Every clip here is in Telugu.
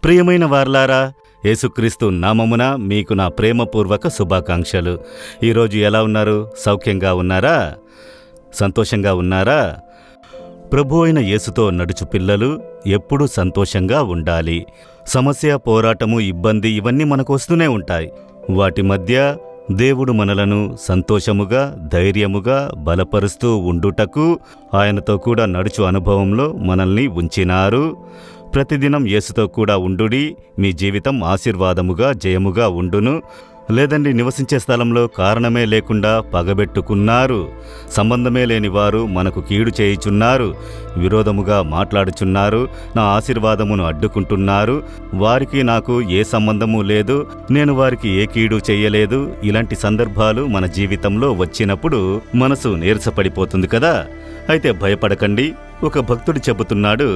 ప్రియమైన వారలారా, యేసుక్రీస్తు నామమున మీకు నా ప్రేమపూర్వక శుభాకాంక్షలు. ఈరోజు ఎలా ఉన్నారు? సౌఖ్యంగా ఉన్నారా? సంతోషంగా ఉన్నారా? ప్రభు అయిన యేసుతో నడుచు పిల్లలు ఎప్పుడూ సంతోషంగా ఉండాలి. సమస్య, పోరాటము, ఇబ్బంది ఇవన్నీ మనకు వస్తూనే ఉంటాయి. వాటి మధ్య దేవుడు మనలను సంతోషముగా, ధైర్యముగా బలపరుస్తూ ఉండుటకు ఆయనతో కూడా నడుచు అనుభవంలో మనల్ని ఉంచినారు. ప్రతిదినం యేసుతో కూడా ఉండుడి, మీ జీవితం ఆశీర్వాదముగా, జయముగా ఉండును. లేదండి, నివసించే స్థలంలో కారణమే లేకుండా పగబెట్టుకున్నారు. సంబంధమే లేని వారు మనకు కీడు చేయుచున్నారు, విరోధముగా మాట్లాడుచున్నారు, నా ఆశీర్వాదమును అడ్డుకుంటున్నారు. వారికి నాకు ఏ సంబంధము లేదు, నేను వారికి ఏ కీడు చెయ్యలేదు. ఇలాంటి సందర్భాలు మన జీవితంలో వచ్చినప్పుడు మనసు నీరసపడిపోతుంది కదా. అయితే భయపడకండి. ఒక భక్తుడు చెబుతున్నాడు,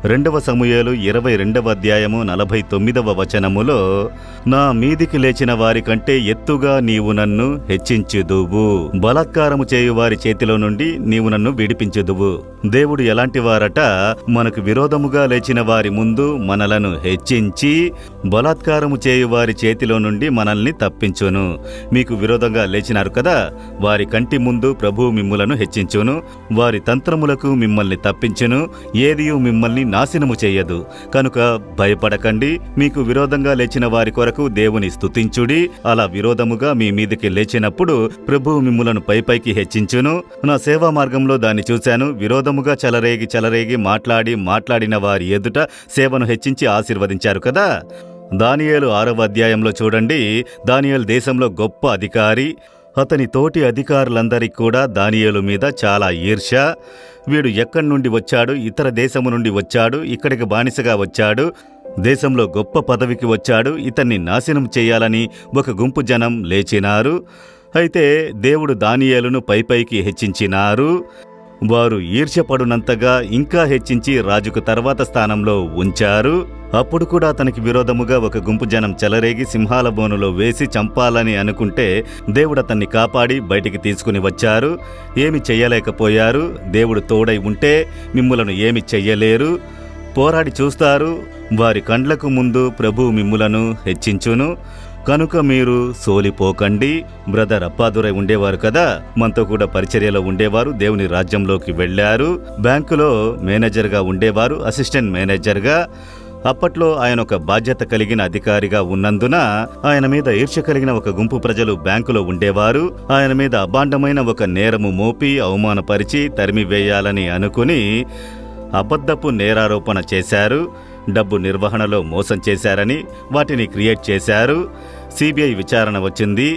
2 సమూయేలు 22వ అధ్యాయము 49వ వచనములో, నా మీదికి లేచిన వారికంటే ఎత్తుగా నీవు నన్ను హెచ్చించుదువు, బలాత్కారము చేయు వారి చేతిలో నుండి నీవు నన్ను విడిపించుదువు. దేవుడు ఎలాంటి వారట? మనకు విరోధముగా లేచిన వారి ముందు మనలను హెచ్చించి బలాత్కారము చేయు వారి చేతిలో నుండి మనల్ని తప్పించును. మీకు విరోధంగా లేచినారు కదా, వారి కంటి ముందు ప్రభువు మిమ్ములను హెచ్చించును, వారి తంత్రములకు మిమ్మల్ని తప్పించును, ఏదియూ మిమ్మల్ని నాశనము చేయదు. కనుక భయపడకండి. మీకు విరోధంగా లేచిన వారి కొరకు దేవుని స్తుతించుడి. అలా విరోధముగా మీ మీదికి లేచినప్పుడు ప్రభువు మిమ్ములను పైపైకి హెచ్చించును. నా సేవా మార్గంలో దాన్ని చూశాను. విరోధముగా చెలరేగి మాట్లాడిన వారి ఎదుట సేవను హెచ్చించి ఆశీర్వదించారు కదా. దానియేలు 6వ అధ్యాయంలో చూడండి. దానియేలు దేశంలో గొప్ప అధికారి. అతని తోటి అధికారులందరికీ కూడా దానియేలు మీద చాలా ఈర్ష్య. వీడు ఎక్కడి నుండి వచ్చాడు? ఇతర దేశము నుండి వచ్చాడు, ఇక్కడికి బానిసగా వచ్చాడు, దేశంలో గొప్ప పదవికి వచ్చాడు, ఇతన్ని నాశనం చేయాలని ఒక గుంపు జనం లేచినారు. అయితే దేవుడు దానియేలును పైపైకి హెచ్చించినారు. వారు ఈర్ష్యపడునంతగా ఇంకా హెచ్చించి రాజుకు తర్వాత స్థానంలో ఉంచారు. అప్పుడు కూడా అతనికి విరోధముగా ఒక గుంపు జనం చెలరేగి సింహాల బోనులో వేసి చంపాలని అనుకుంటే దేవుడు అతన్ని కాపాడి బయటికి తీసుకుని వచ్చారు. ఏమి చెయ్యలేకపోయారు. దేవుడు తోడై ఉంటే మిమ్ములను ఏమి చెయ్యలేరు. పోరాడి చూస్తారు. వారి కండ్లకు ముందు ప్రభువు మిమ్ములను హెచ్చించును. కనుక మీరు సోలిపోకండి. బ్రదర్ అప్పాదురై ఉండేవారు కదా, మనతో కూడా పరిచర్యలో ఉండేవారు. దేవుని రాజ్యంలోకి వెళ్లారు. బ్యాంకులో మేనేజర్గా ఉండేవారు, అసిస్టెంట్ మేనేజర్గా. అప్పట్లో ఆయన ఒక బాధ్యత కలిగిన అధికారిగా ఉన్నందున ఆయన మీద ఈర్ష్య కలిగిన ఒక గుంపు ప్రజలు బ్యాంకులో ఉండేవారు. ఆయన మీద అభాండమైన ఒక నేరము మోపి అవమానపరిచి తరిమివేయాలని అనుకుని అబద్ధపు నేరారోపణ చేశారు. డబ్బు నిర్వహణలో మోసం చేశారని వాటిని క్రియేట్ చేశారు. సిబిఐ విచారణ వచ్చింది.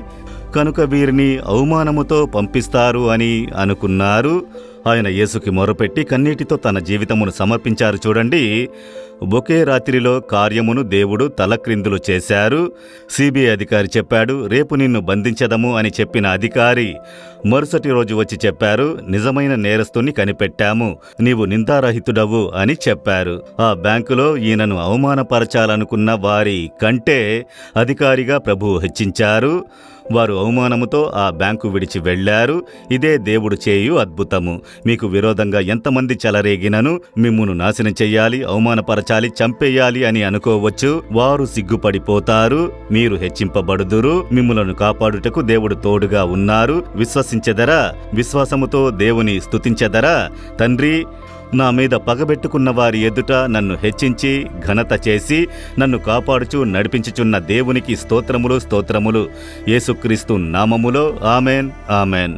కనుక వీరిని అవమానముతో పంపిస్తారు అని అనుకున్నారు. ఆయన యేసుకి మొరపెట్టి కన్నీటితో తన జీవితమును సమర్పించారు. చూడండి, ఒకే రాత్రిలో కార్యమును దేవుడు తలక్రిందులు చేశారు. సిబిఐ అధికారి చెప్పాడు, రేపు నిన్ను బంధించదము అని చెప్పిన అధికారి మరుసటి రోజు వచ్చి చెప్పారు, నిజమైన నేరస్తుని కనిపెట్టాము, నీవు నిందారహితుడవు అని చెప్పారు. ఆ బ్యాంకులో ఈయనను అవమానపరచాలనుకున్న వారి కంటే అధికారిగా ప్రభువు హెచ్చించారు. వారు అవమానముతో ఆ బ్యాంకు విడిచి వెళ్లారు. ఇదే దేవుడు చేయు అద్భుతము. మీకు విరోధంగా ఎంతమంది చెలరేగినను మిమ్మును నాశనం చెయ్యాలి, అవమానపరచాలి, చంపేయాలి అని అనుకోవచ్చు. వారు సిగ్గుపడిపోతారు. మీరు హెచ్చింపబడుదురు. మిమ్ములను కాపాడుటకు దేవుడు తోడుగా ఉన్నారు. విశ్వసించెదరా? విశ్వాసముతో దేవుని స్తుతించెదరా? తండ్రి, నా మీద పగబెట్టుకున్న వారి ఎదుట నన్ను హెచ్చించి ఘనత చేసి నన్ను కాపాడుచు నడిపించుచున్న దేవునికి స్తోత్రములు, స్తోత్రములు. యేసుక్రీస్తు నామములో ఆమెన్, ఆమెన్.